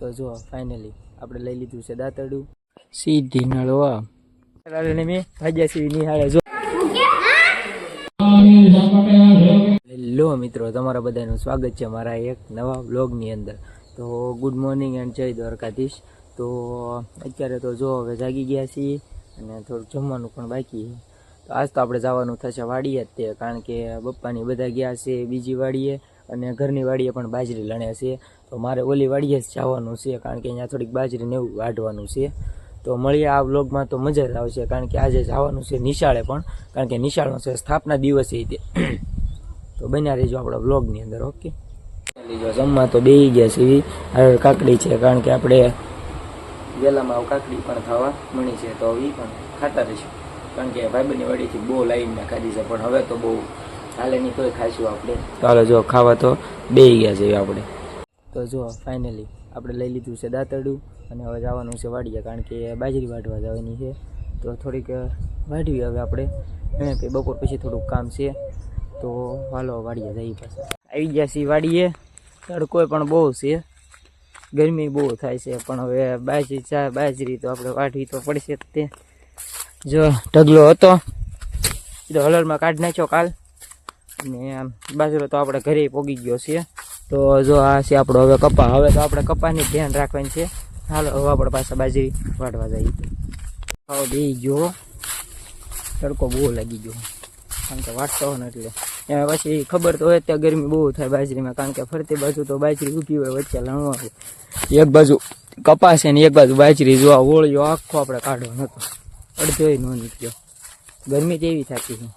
તો જો ફાઇનલી આપણે લઈ લીધું છે દાંતરડું સીધી નળવા ને મેં ભાજ્યા સીવી નિહાળે જો. હેલો મિત્રો, તમારા બધાનું સ્વાગત છે મારા એક નવા વ્લોગની અંદર. તો ગુડ મોર્નિંગ એન્ડ જય દ્વારકાધીશ. તો અત્યારે તો જો હવે જાગી ગયા છીએ અને થોડુંક જમવાનું પણ બાકી છે. તો આજ તો આપણે જવાનું થશે વાડીએ જ તે, કારણ કે બપ્પાની બધા ગયા છે બીજી વાડીએ અને ઘરની વાડીએ પણ બાજરી લણે છે. તો મારે ઓલી વાડીએ જ જવાનું છે, કારણ કે અહીંયા થોડીક બાજરીને એવું વાઢવાનું છે. તો મળીએ આ વ્લોગમાં, તો મજા જ આવશે, કારણ કે આજે જવાનું છે નિશાળે પણ, કારણ કે નિશાળનો છે સ્થાપના દિવસે તે. તો બન્યા રહેજો આપણા વ્લોગની અંદર. ઓકે, લીજો જમવા તો બેસી ગયા છે. હવે કાકડી છે, કારણ કે આપણે વેલામાં કાકડી પણ ખાવા મળી છે, તો એ પણ ખાતા રહીશું, કારણ કે ભાઈબંધની વાડીથી બહુ લાવીને ખાધી છે, પણ હવે તો બહુ હાલે નહીં, તોય ખાઈશું આપણે. ચાલો જો ખાવા તો બેસી ગયા છે આપણે. તો જો ફાઇનલી આપણે લઈ લીધું છે દાંતરડું અને હવે જવાનું છે વાડીએ, કારણ કે બાજરી વાઢવા જવાની છે. તો થોડીક વાઢવી હવે આપણે, એને કે બપોર પછી થોડુંક કામ છે. તો હાલો વાડીએ જઈ. પાછા આવી ગયા છીએ વાડીએ. તડકો પણ બહુ છે, ગરમી બહુ થાય છે, પણ હવે બાજરી તો આપણે વાઢવી તો પડશે જ. તે જો ઢગલો હતો એ તો હલરમાં કાઢી નાખ્યો કાલ, અને બાજરો તો આપણે ઘરે પોગી ગયો છે. તો જો આ છે આપણો હવે કપા. હવે તો આપણે કપાની ધ્યાન રાખવાની છે. હાલો હવે આપણે પાછા બાજરી વાઢવા જઈએ. હવે બે ગયો, તડકો બહુ લાગી ગયો, કારણ કે વાટતો હોય ને એટલે એમાં પછી ખબર તો હોય ત્યાં ગરમી બહુ થાય બાજરીમાં, કારણ કે ફરતી બાજુ તો બાજરી ઊભી હોય, વચ્ચે લણવા હોય. એક બાજુ કપાસ છે ને એક બાજુ બાજરી. જો આ ઓળિયો આખો આપણે કાઢવાનો હતો, અડધોય ન નીકળ્યો. ગરમી તેવી થતી છે,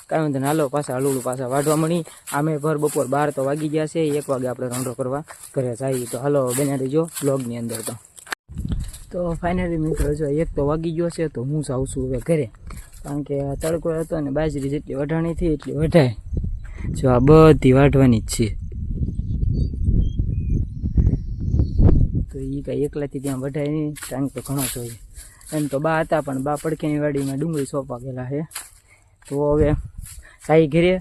કાંઈ વાંધો. હાલો પાછા હલવડું પાછા વાઢવા મળી. આમે ભર બપોર 12 તો વાગી ગયા છે. 1 વાગે આપણે રોંઢો કરવા ઘરે જઈએ. તો હાલો બન્યા રહીજો બ્લોગની અંદર. તો ફાઇનલી મિત્રો જો 1 તો વાગી ગયો છે, તો હું જાઉં છું હવે ઘરે, કારણ કે તડકો હતો ને બાજરી જેટલી વઢાણી હતી એટલી વઢાય. જો આ બધી વાઢવાની જ છે, તો એ કાંઈ એકલાથી ત્યાં વઢાય નહીં, ટાઈમ તો ઘણો જોઈએ. એમ તો બા હતા, પણ બા પડકેની વાડીમાં ડુંગળી સોંપવા ગયેલા છે. તો હવે સાઈ ઘરે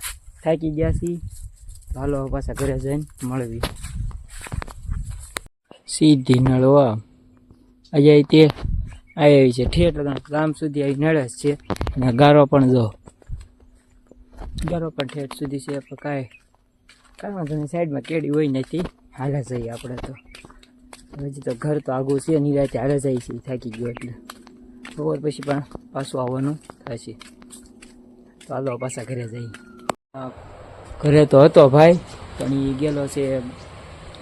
થાકી ગયા છીએ. હાલો પાછા ઘરે જઈને મળવી. સીધી નળવા આજે તે આવી છે, ઠેઠ ગામ સુધી આવી નળે જ છે. અને ગારો પણ જો, ગારો પણ ઠેઠ સુધી છે. પણ કાંઈ વાંધો નહીં, સાઈડમાં કેડી હોય નથી, હાલે જઈએ આપણે. તો હજી તો ઘર તો આગું છે, નિરાતે હાલે જાય છે. થાકી ગયો એટલે બપોર પછી પણ પાછું આવવાનું થશે. તો હાલો પાછા ઘરે જઈએ. ઘરે તો હતો ભાઈ, પણ એ ગયેલો છે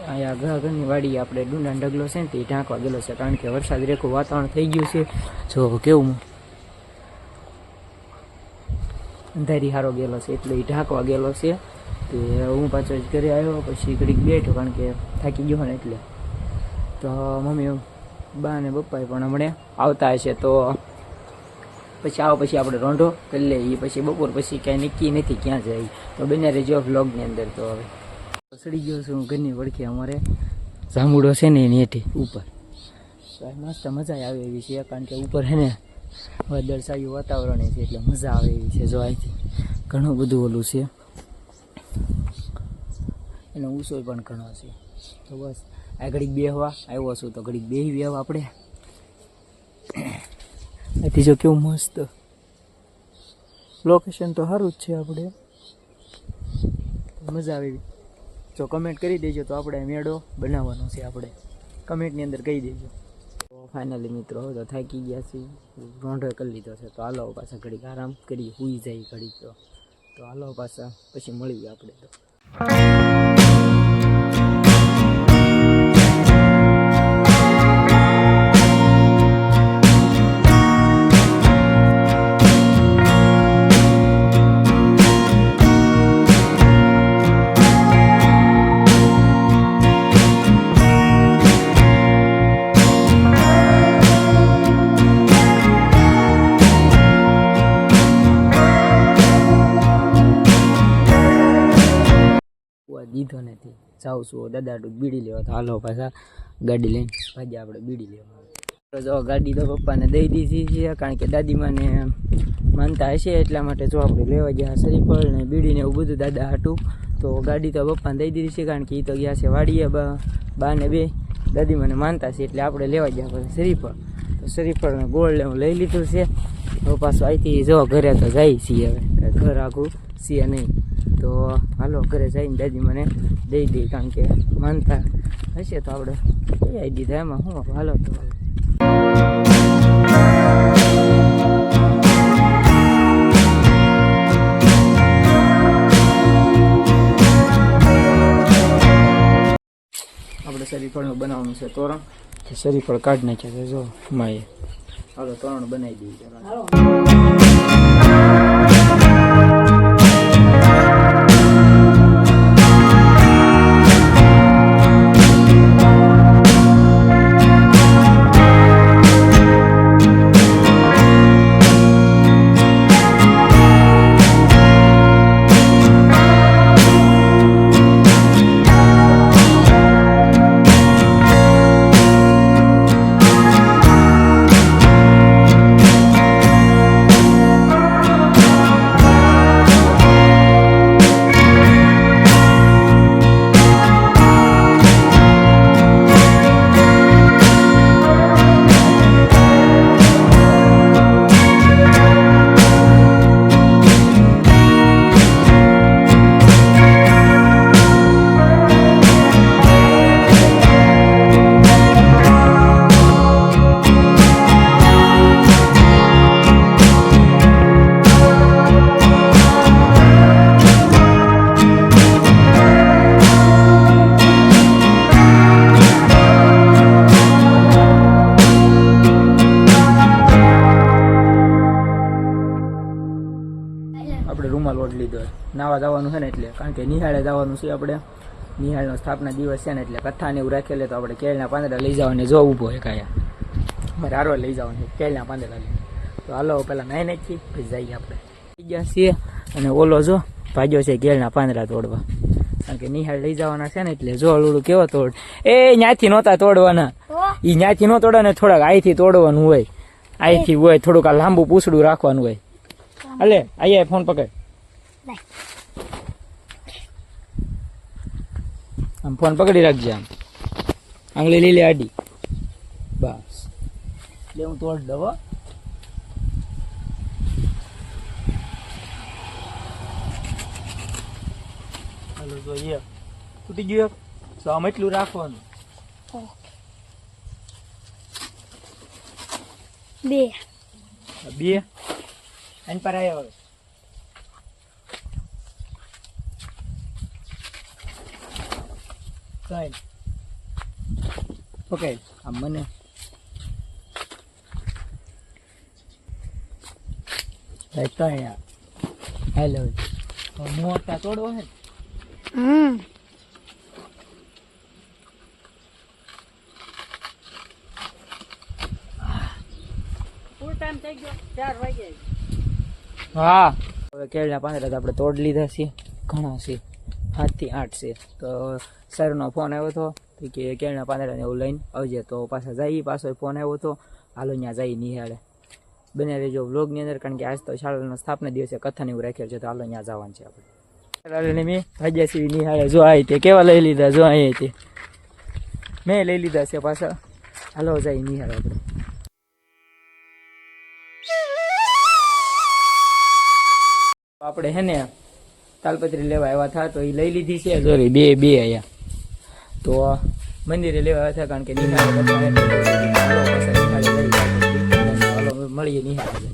અહીંયા ઘરની વાડી. આપણે ડુંડા ઢગલો છે ને તે ઢાંકવા ગયેલો છે, કારણ કે વરસાદ રેખું વાતાવરણ થઈ ગયું છે. જો કેવું અંધારી હારો ગયેલો છે, એટલે એ ઢાંકવા ગયેલો છે. તે હું પાછો ઘરે આવ્યો, પછી ઘડીક બેઠો, કારણ કે થાકી ગયો ને એટલે. તો મમ્મી બા ને પપ્પાએ પણ હમણાં આવતા હશે, તો પછી આપણે રોંઢો કરી લઈએ. પછી બપોર પછી કાંઈ નક્કી નથી ક્યાં જાય. તો બન્યા રહેજો વ્લોગની અંદર. તો હવે સડી ગયો છું ઘરની વળખે. અમારે જાંબુડો છે ને એની હેઠી ઉપર મસ્ત મજા આવે એવી છે, કારણ કે ઉપર છે ને વાદળછાયું વાતાવરણ છે, એટલે મજા આવે એવી છે. જો અહીંથી ઘણું બધું ઓલું છે, એનો ઊંચો પણ ઘણો છે. તો બસ આ ઘડીક બેહવા આવ્યો છું, તો ઘડીક બેહી બેહવા આપણે. અહીંથી જો કેવું મસ્ત લોકેશન, તો સારું જ છે. આપણે મજા આવે એવી. જો કમેન્ટ કરી દેજો, તો આપણે મેળો બનાવવાનો છે. આપણે કમેન્ટની અંદર કહી દેજો. તો ફાઇનલી મિત્રો તો થાકી ગયા છીએ, રોંઢો કરી લીધો છે. તો હાલો પાછા ઘડીક આરામ કરીએ, સૂઈ જાય ઘડીક. તો હાલો પાછા પછી મળીએ આપણે. તો દીધો નથી, જાઉં છું દાદા બીડી લેવા. તો હાલો પાછા ગાડી લઈને ભાગ્યા આપણે બીડી લેવા. તો જો ગાડી તો પપ્પાને દઈ દીધી છે, કારણ કે દાદીમાને માનતા હશે એટલા માટે. જો આપણે લેવા ગયા શરીફળ ને બીડી ને એવું બધું દાદા હાટું. તો ગાડી તો પપ્પાને દઈ દીધી છે, કારણ કે એ તો ગયા છે વાડીએ. બા ને બે દાદી મને માનતા છે એટલે આપણે લેવા ગયા પછી શ્રીફળ. તો શ્રીફળને ગોળ હું લઈ લીધું છે. હવે પાછું અહીંથી જો ઘરે તો જાય છીએ, હવે ઘર આખું છીએ નહીં. તો હાલો ઘરે જઈને દાદી મને દઈ દઈ, કારણ કે માનતા હશે તો આપણે દઈ આવી દીધા. એમાં શું હાલો તો આપણે શ્રીફળનું બનાવવાનું છે તોરણ. શ્રીફળ કાઢી નાખ્યા છે જો માએ. હાલો તોરણ બનાવી દઈએ. આપણે રૂમાલ ઓઢ લીધો નાવા જવાનું છે ને એટલે, કારણ કે નિહાળે જવાનું છે. આપણે નિહાળનો સ્થાપના દિવસ છે ને એટલે કથાને એવું રાખેલે તો આપણે કેળના પાંદડા લઈ જવાને જો ઊભો એક આયા મારે હારો લઈ જવાનું છે કેળના પાંદડા લઈ. તો હાલો પહેલાં નાહી નાખી પછી જઈએ આપણે. થઈ ગયા છીએ અને ઓલો જો ભાગ્યો છે કેળના પાંદડા તોડવા, કારણ કે નિહાળ લઈ જવાના છે ને એટલે જો અલુડું કેવો તોડ એ ન્યાથી નહોતા તોડવાના, એ ન્યાથી ન તોડે ને થોડાક અહીંથી તોડવાનું હોય, અહીંથી હોય થોડુંક આ લાંબુ પૂછડું રાખવાનું હોય. અલે આયા ફોન પકડ, આમ ફોન પકડી રાખજે, આમ આંગળી લઈ લે આડી, બસ લે હું તોડ દઉં. હાલો તો એ તૂટી ગયું તો આમ એટલું રાખવાનું. બે બે એન પર આવ્યો હવે. કઈ ઓકે આમ મને હેલો મોટા તોડવો હે. ફૂલ ટાઈમ થઈ ગયો 4 વાગે. હા હવે કેળના પાંદડા આપણે તોડ લીધા છે, ઘણા છે 7 થી 8 છે. તો સરનો ફોન આવ્યો હતો કે કેળના પાંદડાને એવું લઈને આવજે, તો પાછા જઈએ. પાછો ફોન આવ્યો હતો, હાલો ત્યાં જઈ નિહાળે. બને રહેજો વ્લોગની અંદર, કારણ કે આજ તો શાળાનો સ્થાપના દિવસે કથાને એવું રાખ્યો છે, તો હાલો ત્યાં જવાનું છે આપણે. મેં ભાગ્યા સિંહ નિહાળે જો આવી તે કેવા લઈ લીધા, જો અહીં તે મેં લઈ લીધા છે પાછા. હાલો જઈ નિહાળે આપણે. આપણે હે ને તાલપત્રી લેવા આવ્યા હતા તો એ લઈ લીધી છે સોરી બે અહીંયા. તો મંદિરે લેવા આવ્યા હતા, કારણ કે નિહાળે મળીએ નિહાળે.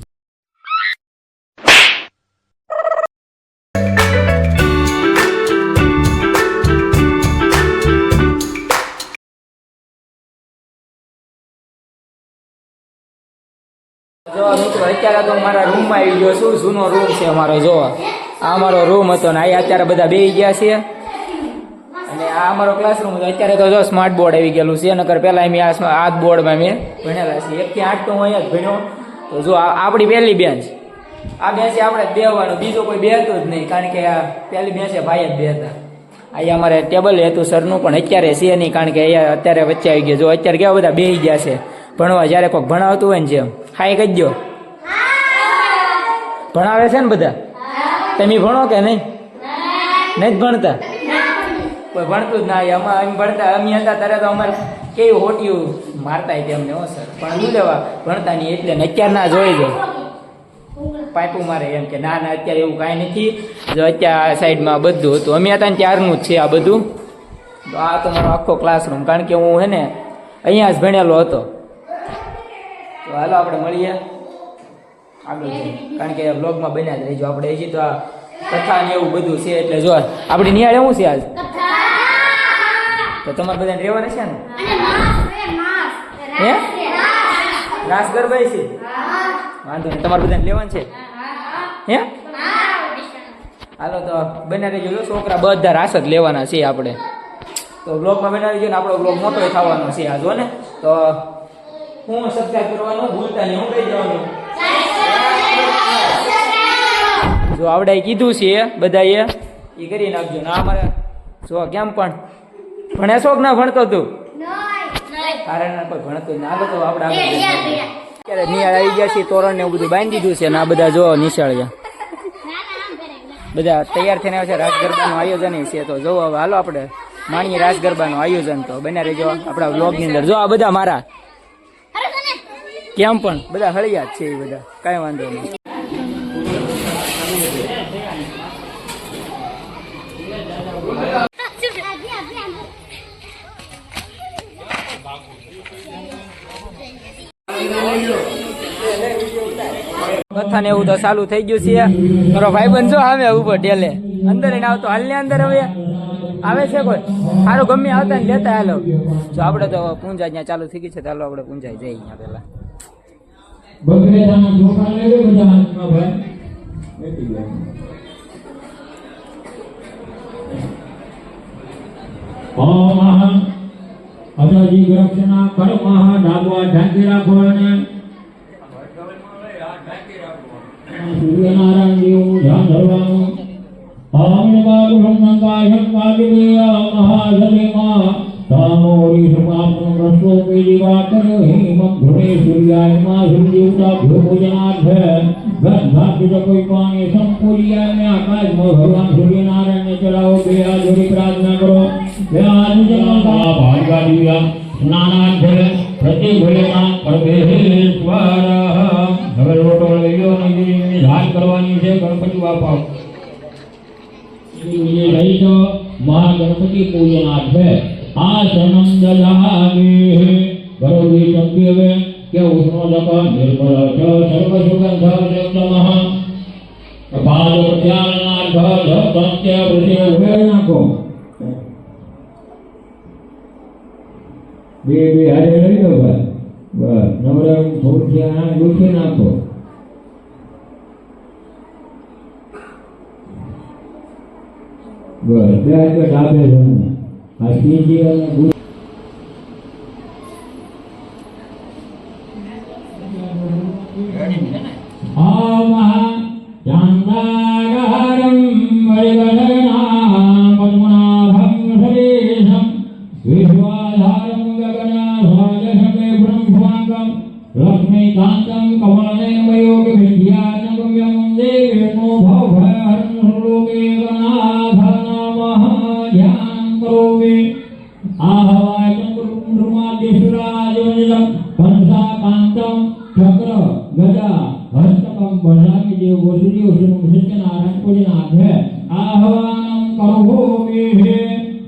જો મિત્રો અત્યારે તો મારા રૂમમાં આવી ગયો છું. જૂનો રૂમ છે અમારો. જો આ અમારો રૂમ હતો ને અહીંયા અત્યારે બધા બેસી ગયા છે, અને આ અમારો ક્લાસરૂમ હતો. અત્યારે તો જો સ્માર્ટ બોર્ડ આવી ગયેલું છે, નકર પહેલાં મેં આ બોર્ડમાં મેં ભણેલા છે. 1 થી 8 તો હું અહીંયા જ ભણ્યો. તો જો આપણી પહેલી બેન્ચ, આ બેન્ચે આપણે બેહવાનું, બીજો કોઈ બેહતું જ નહીં, કારણ કે આ પહેલી બેન્ચે ભાઈ જ બેહતા. અહીંયા અમારે ટેબલ હતું સરનું, પણ અત્યારે છે નહીં, કારણ કે અહીંયા અત્યારે વચ્ચે આવી ગયો. જો અત્યારે કેવા બધા બેસી ગયા છે ભણવા. જ્યારે કોઈક ભણાવતું હોય ને જેમ હાઈ કહી દો, ભણાવે છે ને બધા. તમે ભણો કે નહીં? નહીં જ ભણતા? કોઈ ભણતું જ ના હોય. અમે ભણતા અમે હતા ત્યારે તો અમારે કેવી હોટીયું મારતા હતી અમને. હો સર પણ શું લેવા ભણતા નહીં એટલે ને અત્યારે ના જોઈ જાય પાઇપું મારે એમ કે ના અત્યારે એવું કાંઈ નથી. જો અત્યારે આ સાઈડમાં બધું હતું અમે હતા ને ત્યારનું જ છે આ બધું. તો આ તો મારો આખો ક્લાસરૂમ કારણ કે હું હે ને અહીંયા જ ભણેલો હતો. તો હાલો આપણે મળીએ આગળ કારણ કે બ્લોગમાં બન્યા જ રહીજો આપણે. હજી તો આ કથા ને એવું બધું છે એટલે જો આપણી નિહાળ એવું છે આજ તો તમારે બધાને રહેવાના છે ને હે રાસ ગરબા છે વાંધો નહીં તમારે બધાને લેવાનું છે હે હાલો તો બન્યા રહેજો. જો છોકરા બધા રાસ જ લેવાના છે આપણે. તો બ્લોગમાં બન્યા રહેજો ને આપણો બ્લોગ મોટો થવાનો છે આ જો ને. તો હું સબસ્ક્રાઇબ કરવાનું ભૂલતા નહીં. હું કહી જવાનું જો આવડે કીધું છે બધાએ એ કરી નાખજો ના. અમારે જો કેમ પણ ભણે શોખ ના ભણતો તું કારણ કોઈ ભણતું ના. આગળ તો આપણે અત્યારે નિશાળ આવી ગયા છીએ. તોરણ ને એવું બધું બાંધી દીધું છે ને આ બધા જો નિશાળિયા બધા તૈયાર થઈને આવે છે. રાસ ગરબાનું આયોજન છે તો જો હવે હાલો આપણે માણીએ રાસ ગરબાનું આયોજન. તો બન્યા રહેજો આપણા વ્લોગની અંદર. જો આ બધા મારા કેમ પણ બધા હળિયા જ છે એ બધા કાંઈ વાંધો નહીં. કથા ને એવું તો ચાલુ થઈ ગયું છે. મારો ભાઈબંધ જો આવે ઉપર ઢેલે અંદર એને આવતો હાલ ને અંદર હવે આવે છે કોઈ સારું ગમે આવતા ને લેતા હાલો. જો આપણે તો પૂંજા ત્યાં ચાલુ થઈ ગઈ છે. ચાલો આપણે પૂંજાઈ જઈએ અહીંયા પેલા. અજાજી ગરક્ષના કર્મઃ ડાબવા ઢાંકી રાખો અને સૂર્યનારાયણ દેવનું ધ્યાન ધરવાનું. ઓમ બાબુહં મંગાયં વાદિવેય મહાજનેમાં તામોરી સમાપન રસો પેલીવાકર હિમ ઘુણે સૂર્યાયમાં સૂર્યદેવતા ભૂભોજનાર્થ ગંધાપિત કોઈ પાણી સંપૂર્યાને આકાશમાં ભગવાન સૂર્યનારાયણને ચડાવો. બે હાથ જોડી પ્રાર્થના કરો. બે હાથ જન્મતા ભાર્ગા દિવ્યા સ્નાનાર્થ પ્રતિભૂલેના પરમેશ્વર. હવે લોટો લઈ લો ને ધ્યાન કરવાની છે. ગણપતિ બાપા લઈ જો મહાગણપતિ પૂજનાર્થ આસનમ દદામિ. ગૌરી સંકેવે કે ઉષ્ણો જપ નિર્મળ ચ સર્વ સુગંધ સપ્તમઃ પાદ પ્રત્યાલનાર્થ સત્ય પ્રત્ય ઉભે નાખો. બે હારે લઈ લો બસ નવરંગ થોડું દૂધી નાખો. બસ ત્યાં ડાબે આ શ્રીજી અને ચાંદાગારમ વૈવદના પદ્મનાભમ સરેશમ વિશ્વાધારમ ગગનાભાજકે બ્રહ્માંગમ લક્ષ્મીકાંતમ કમલનયનમયોગ વિદ્યાનગમ્યમ દેવેનો ભવહરં સર્વલોકે ગણાધનમઃ ધ્યાન કરોમિ. આહવાય ચંદ્રમાદેશ્વરાજવનિતમ કંસાકાંતમ ચક્ર ગદા હસ્તકમ બધામી દેવ વસુદેવ સત્યનારાયણ પૂજનાર્થ આહવાનમ કરોમિ.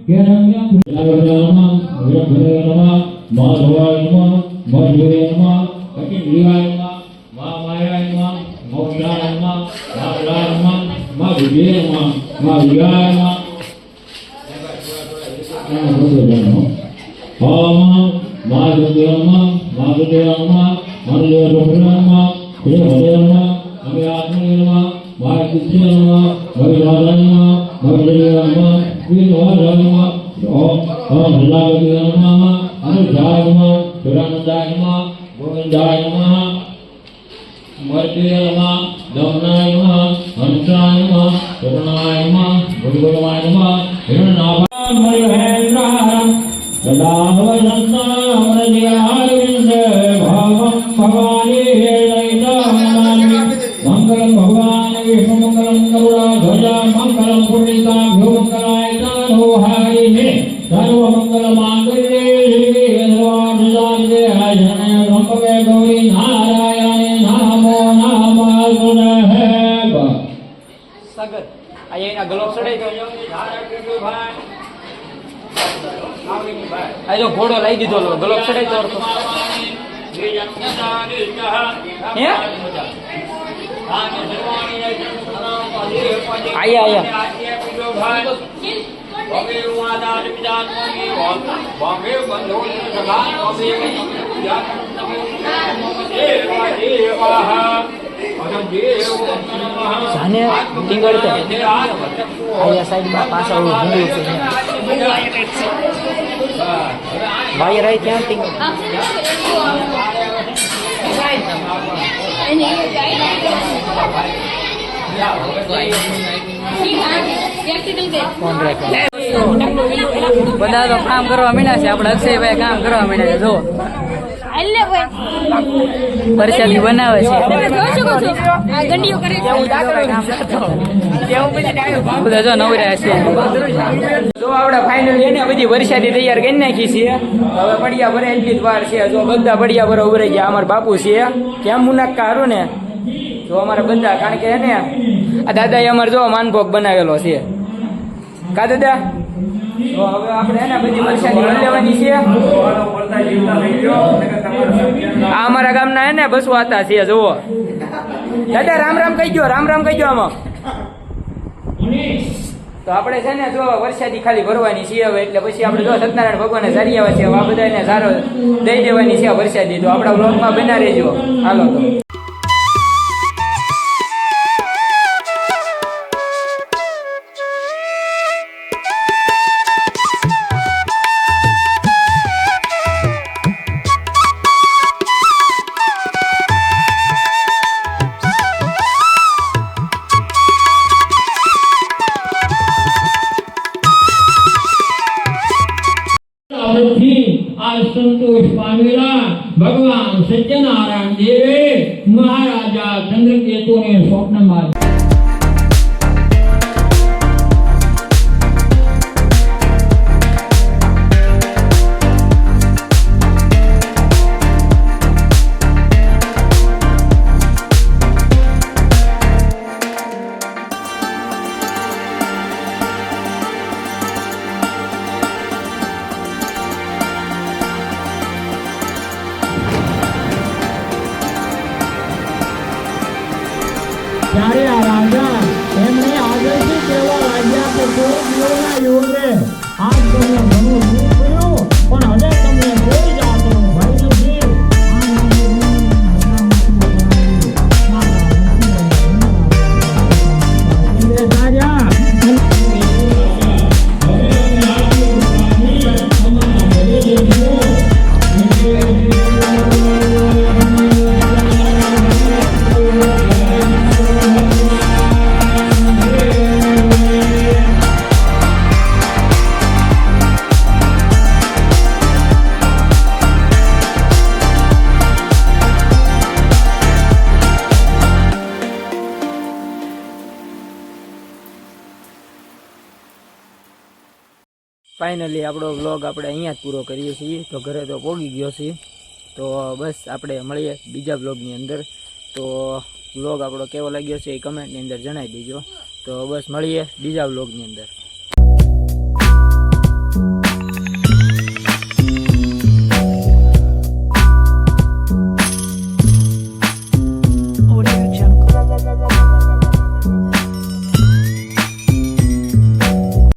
કેરમ્યમ નમઃ માધવાય નમઃ મધુરે નમઃ કટિન્દ્રિયાય નમઃ મામાયાય નમઃ મોક્ષાય નમઃ માલાય નમઃ મા વિજય નમઃ મા વિજયાય નમઃ. ઓમ માધુર્ય નમઃ માધુર્ય નમઃ મનોજય નમઃ શ્રી હરે નમઃ અભે આત્મને નમઃ મહાકૃષ્ય નમઃ ભવિરાજ નમઃ ભવિજય નમઃ શ્રી નમઃ નમઃ ઓમ ભલાવતી નમઃ અનુજાય નમઃ સુરાનંદાય નમઃ ગોવિંદાય નમઃ મર્ત્ય નમઃ દમનાય નમઃ હંસાય નમઃ કરુણાય નમઃ ગુરુગુરવાય નમઃ હિરણનાભાય મહેન્દ્રાય સદાવસંતામરજયારવિંદ ભાવમ ભવાની મંગલમ ભગવાન વિષ્ણુ મંગલમ ગરુડા ધ્વજા મંગલમ પુંડિકા ભ્યો મંગલાય તાનો હારી ઘોડો લઈ દીધો ગલો ચડાઈ તો હે આયા જાને ટીંગડતે આયા સાઈડ પાછા ઊંધું છે વાયર આવી ત્યાં ટીંગડ બધા તો કામ કરવા માંડ્યા છે આપણે અક્ષયભાઈ કામ કરવા માંડ્યા છે જો પરસાદી બનાવે છે બધા જો નવર્યા છે જો આપણે ફાઇનલ એને બધી વરસાદી તૈયાર કરી નાખી છે હવે પડિયા ભરે એટલી જ વાર છે જો બધા પડિયા ભરે ઉભરાઈ ગયા અમારા બાપુ છે કેમ મુનાક્કા હારું ને જો અમારે બધા કારણ કે એને આ દાદાએ અમારે જો માનભોગ બનાવેલો છે કા દાદા તો હવે આપણે એને બધી વરસાદી ભરી લેવાની છે આ અમારા ગામના હે ને બસો હતા છે જુઓ દાદા રામ રામ કહી ગયો આમાં તો આપણે છે ને જો વરસાદી ખાલી ભરવાની છે હવે એટલે પછી આપણે જો સત્યનારાયણ ભગવાનને સારી આવે છે આ બધાને સારો દઈ દેવાની છે વરસાદી તો આપણા બ્લોગમાં બના રહેજો હાલો તો संतोष पामेला भगवान सत्यनारायण देवे महाराजा चंद्रकेतु ने स्वप्न में ત્યારે આ રાજા એમને આગળથી કહેવા લાગ્યા કે કોઈ દિવસના યોગે આજ તમને ઘણું દુઃખ થયું પણ હવે તમને કોઈ જાતનો ભય નથી ફાઇનલી આપણો વ્લોગ આપણે અહીંયા જ પૂરો કરીએ છીએ તો ઘરે તો પહોંચી ગયો છીએ તો બસ આપણે મળીએ બીજા વ્લોગની અંદર તો વ્લોગ આપણો કેવો લાગ્યો છે એ કમેન્ટની અંદર જણાવી દેજો તો બસ મળીએ બીજા વ્લોગની અંદર